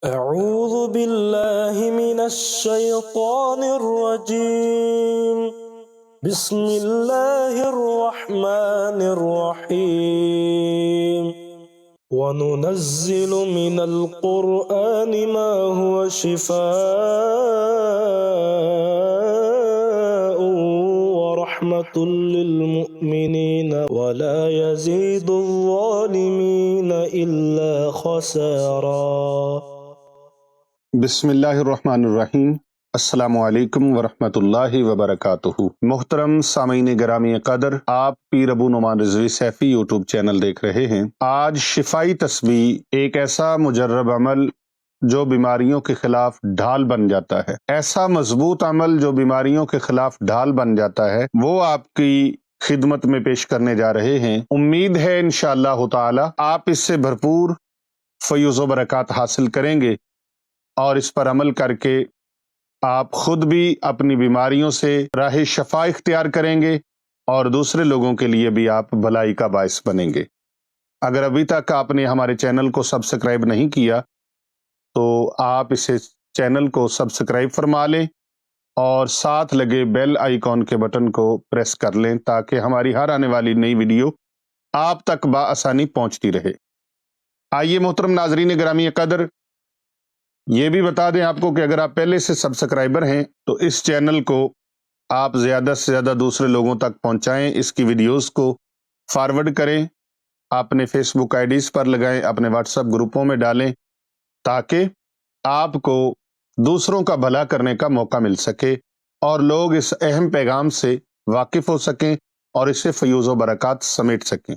أعوذ بالله من الشيطان الرجيم بسم الله الرحمن الرحيم وننزل من القرآن ما هو شفاء ورحمة للمؤمنين ولا يزيد الظالمين إلا خسارا۔ بسم اللہ الرحمن الرحیم۔ السلام علیکم ورحمۃ اللہ وبرکاتہ۔ محترم سامعین گرامی قدر، آپ پیر ابو نعمان رضوی سیفی یوٹیوب چینل دیکھ رہے ہیں۔ آج شفائی تسبیح، ایک ایسا مجرب عمل جو بیماریوں کے خلاف ڈھال بن جاتا ہے، ایسا مضبوط عمل جو بیماریوں کے خلاف ڈھال بن جاتا ہے، وہ آپ کی خدمت میں پیش کرنے جا رہے ہیں۔ امید ہے انشاءاللہ تعالی آپ اس سے بھرپور فیض و برکات حاصل کریں گے اور اس پر عمل کر کے آپ خود بھی اپنی بیماریوں سے راہ شفا اختیار کریں گے اور دوسرے لوگوں کے لیے بھی آپ بھلائی کا باعث بنیں گے۔ اگر ابھی تک آپ نے ہمارے چینل کو سبسکرائب نہیں کیا تو آپ اسے چینل کو سبسکرائب فرما لیں اور ساتھ لگے بیل آئیکن کے بٹن کو پریس کر لیں تاکہ ہماری ہر آنے والی نئی ویڈیو آپ تک بآسانی پہنچتی رہے۔ آئیے محترم ناظرین گرامی قدر، یہ بھی بتا دیں آپ کو کہ اگر آپ پہلے سے سبسکرائبر ہیں تو اس چینل کو آپ زیادہ سے زیادہ دوسرے لوگوں تک پہنچائیں، اس کی ویڈیوز کو فارورڈ کریں، اپنے فیس بک آئی ڈیز پر لگائیں، اپنے واٹس ایپ گروپوں میں ڈالیں تاکہ آپ کو دوسروں کا بھلا کرنے کا موقع مل سکے اور لوگ اس اہم پیغام سے واقف ہو سکیں اور اسے فیوز و برکات سمیٹ سکیں۔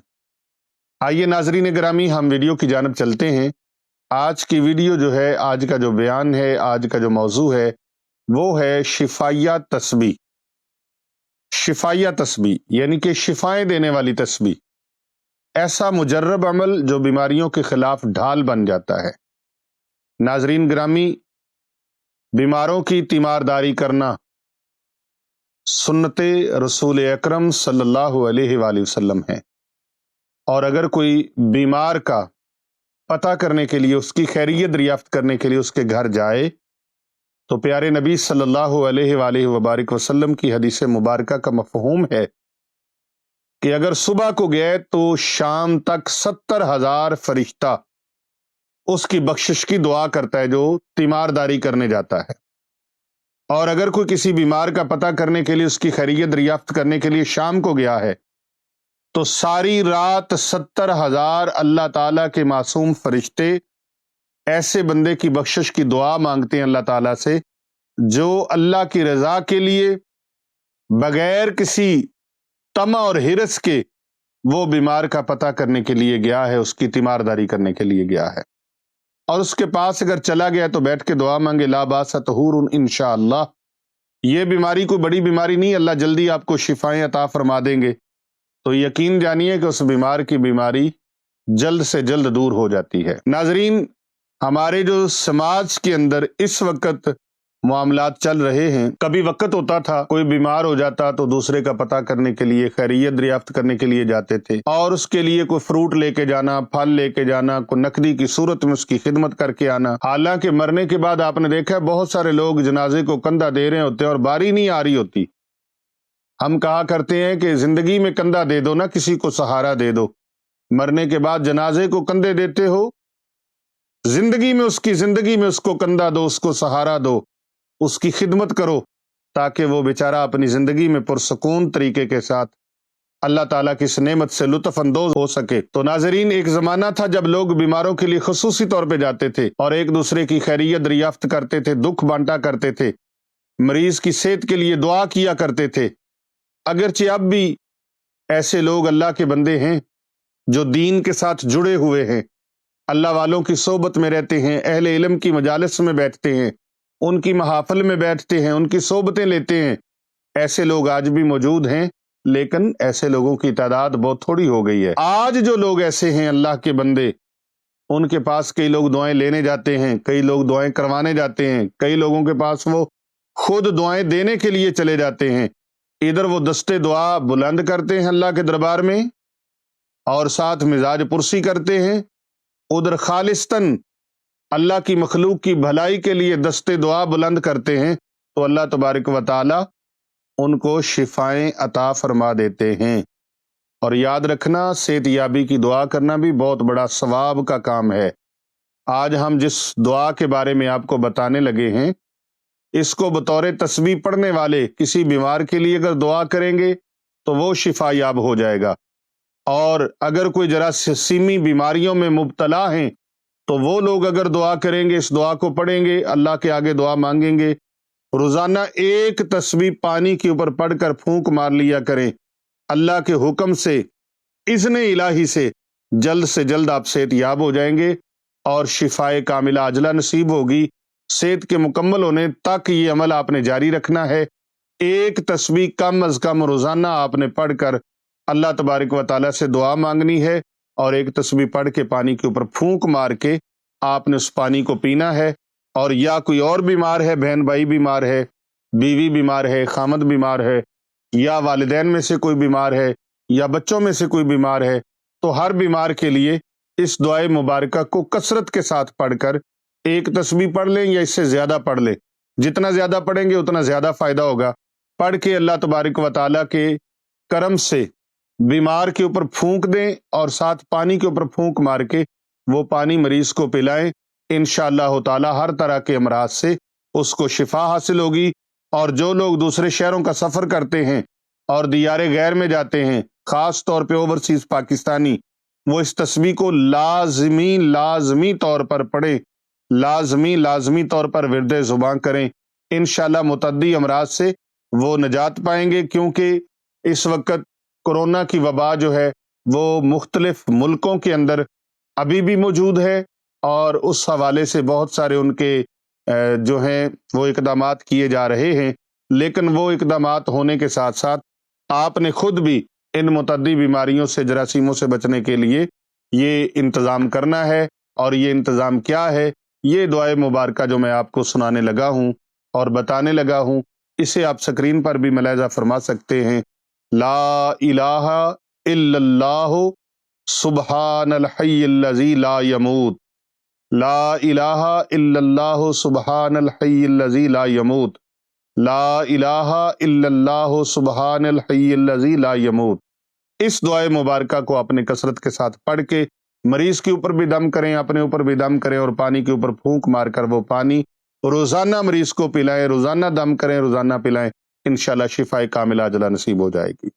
آئیے ناظرین گرامی، ہم ویڈیو کی جانب چلتے ہیں۔ آج کی ویڈیو جو ہے، آج کا جو بیان ہے، آج کا جو موضوع ہے وہ ہے شفائیہ تسبیح۔ شفائیہ تسبیح یعنی کہ شفائیں دینے والی تسبیح، ایسا مجرب عمل جو بیماریوں کے خلاف ڈھال بن جاتا ہے۔ ناظرین گرامی، بیماروں کی تیمارداری کرنا سنت رسول اکرم صلی اللہ علیہ وآلہ وسلم ہے، اور اگر کوئی بیمار کا پتہ کرنے کے لیے، اس کی خیریت دریافت کرنے کے لیے اس کے گھر جائے تو پیارے نبی صلی اللہ علیہ وآلہ وبارک وسلم کی حدیث مبارکہ کا مفہوم ہے کہ اگر صبح کو گئے تو شام تک 70,000 فرشتہ اس کی بخشش کی دعا کرتا ہے جو تیمارداری کرنے جاتا ہے۔ اور اگر کوئی کسی بیمار کا پتہ کرنے کے لیے، اس کی خیریت دریافت کرنے کے لیے شام کو گیا ہے تو ساری رات 70,000 اللہ تعالیٰ کے معصوم فرشتے ایسے بندے کی بخشش کی دعا مانگتے ہیں اللہ تعالیٰ سے جو اللہ کی رضا کے لیے بغیر کسی طمع اور حرص کے وہ بیمار کا پتہ کرنے کے لیے گیا ہے، اس کی تیمارداری کرنے کے لیے گیا ہے، اور اس کے پاس اگر چلا گیا تو بیٹھ کے دعا مانگے، لا باس طہور انشاءاللہ، یہ بیماری کوئی بڑی بیماری نہیں، اللہ جلدی آپ کو شفائیں عطا فرما دیں گے، تو یقین جانیے کہ اس بیمار کی بیماری جلد سے جلد دور ہو جاتی ہے۔ ناظرین، ہمارے جو سماج کے اندر اس وقت معاملات چل رہے ہیں، کبھی وقت ہوتا تھا کوئی بیمار ہو جاتا تو دوسرے کا پتہ کرنے کے لیے، خیریت دریافت کرنے کے لیے جاتے تھے، اور اس کے لیے کوئی فروٹ لے کے جانا، پھل لے کے جانا، کوئی نقدی کی صورت میں اس کی خدمت کر کے آنا۔ حالانکہ مرنے کے بعد آپ نے دیکھا بہت سارے لوگ جنازے کو کندھا دے رہے ہوتے ہیں اور باری نہیں آ رہی ہوتی۔ ہم کہا کرتے ہیں کہ زندگی میں کندھا دے دو، نہ کسی کو سہارا دے دو، مرنے کے بعد جنازے کو کندھے دیتے ہو، زندگی میں اس کی زندگی میں اس کو کندھا دو، اس کو سہارا دو، اس کی خدمت کرو تاکہ وہ بیچارہ اپنی زندگی میں پرسکون طریقے کے ساتھ اللہ تعالیٰ کی اس نعمت سے لطف اندوز ہو سکے۔ تو ناظرین، ایک زمانہ تھا جب لوگ بیماروں کے لیے خصوصی طور پہ جاتے تھے اور ایک دوسرے کی خیریت دریافت کرتے تھے، دکھ بانٹا کرتے تھے، مریض کی صحت کے لیے دعا کیا کرتے تھے۔ اگرچہ اب بھی ایسے لوگ اللہ کے بندے ہیں جو دین کے ساتھ جڑے ہوئے ہیں، اللہ والوں کی صحبت میں رہتے ہیں، اہل علم کی مجالس میں بیٹھتے ہیں، ان کی محافل میں بیٹھتے ہیں، ان کی صحبتیں لیتے ہیں، ایسے لوگ آج بھی موجود ہیں، لیکن ایسے لوگوں کی تعداد بہت تھوڑی ہو گئی ہے۔ آج جو لوگ ایسے ہیں اللہ کے بندے، ان کے پاس کئی لوگ دعائیں لینے جاتے ہیں، کئی لوگ دعائیں کروانے جاتے ہیں، کئی لوگوں کے پاس وہ خود دعائیں دینے کے لیے چلے جاتے ہیں۔ ادھر وہ دستے دعا بلند کرتے ہیں اللہ کے دربار میں اور ساتھ مزاج پرسی کرتے ہیں، ادھر خالصتاً اللہ کی مخلوق کی بھلائی کے لیے دستے دعا بلند کرتے ہیں تو اللہ تبارک و تعالی ان کو شفائیں عطا فرما دیتے ہیں۔ اور یاد رکھنا، صحت یابی کی دعا کرنا بھی بہت بڑا ثواب کا کام ہے۔ آج ہم جس دعا کے بارے میں آپ کو بتانے لگے ہیں، اس کو بطور تسبیح پڑھنے والے کسی بیمار کے لیے اگر دعا کریں گے تو وہ شفا یاب ہو جائے گا، اور اگر کوئی جراثیمی بیماریوں میں مبتلا ہیں تو وہ لوگ اگر دعا کریں گے، اس دعا کو پڑھیں گے، اللہ کے آگے دعا مانگیں گے، روزانہ ایک تسبیح پانی کے اوپر پڑھ کر پھونک مار لیا کریں، اللہ کے حکم سے، اذن الہی سے جلد آپ صحت یاب ہو جائیں گے اور شفائے کاملہ عاجلہ نصیب ہوگی۔ صحت کے مکمل ہونے تک یہ عمل آپ نے جاری رکھنا ہے۔ ایک تسبیح کم از کم روزانہ آپ نے پڑھ کر اللہ تبارک و تعالیٰ سے دعا مانگنی ہے، اور ایک تسبیح پڑھ کے پانی کے اوپر پھونک مار کے آپ نے اس پانی کو پینا ہے۔ اور یا کوئی اور بیمار ہے، بہن بھائی بیمار ہے، بیوی بیمار ہے، خامد بیمار ہے، یا والدین میں سے کوئی بیمار ہے، یا بچوں میں سے کوئی بیمار ہے، تو ہر بیمار کے لیے اس دعائے مبارکہ کو کثرت کے ساتھ پڑھ کر ایک تسبیح پڑھ لیں یا اس سے زیادہ پڑھ لیں۔ جتنا زیادہ پڑھیں گے اتنا زیادہ فائدہ ہوگا۔ پڑھ کے اللہ تبارک و تعالیٰ کے کرم سے بیمار کے اوپر پھونک دیں، اور ساتھ پانی کے اوپر پھونک مار کے وہ پانی مریض کو پلائیں۔ انشاءاللہ تعالیٰ ہر طرح کے امراض سے اس کو شفا حاصل ہوگی۔ اور جو لوگ دوسرے شہروں کا سفر کرتے ہیں اور دیار غیر میں جاتے ہیں، خاص طور پہ اوورسیز پاکستانی، وہ اس تسبیح کو لازمی طور پر پڑھیں، لازمی طور پر ورد زبان کریں۔ انشاءاللہ متعدی امراض سے وہ نجات پائیں گے، کیونکہ اس وقت کورونا کی وبا جو ہے وہ مختلف ملکوں کے اندر ابھی بھی موجود ہے، اور اس حوالے سے بہت سارے ان کے جو ہیں وہ اقدامات کیے جا رہے ہیں، لیکن وہ اقدامات ہونے کے ساتھ ساتھ آپ نے خود بھی ان متعدی بیماریوں سے، جراثیموں سے بچنے کے لیے یہ انتظام کرنا ہے۔ اور یہ انتظام کیا ہے؟ یہ دعائے مبارکہ جو میں آپ کو سنانے لگا ہوں اور بتانے لگا ہوں، اسے آپ سکرین پر بھی ملاحظہ فرما سکتے ہیں۔ لا الہ الا اللہ سبحان الحی الذی لا یموت، لا الہ الا اللہ سبحان الحی الذی لا یموت، لا الہ الا اللہ سبحان الحی الذی لا یموت۔ اس دعائے مبارکہ کو اپنے کثرت کے ساتھ پڑھ کے مریض کے اوپر بھی دم کریں، اپنے اوپر بھی دم کریں، اور پانی کے اوپر پھونک مار کر وہ پانی روزانہ مریض کو پلائیں، روزانہ دم کریں، روزانہ پلائیں، انشاءاللہ شفائے کاملہ عاجلہ نصیب ہو جائے گی۔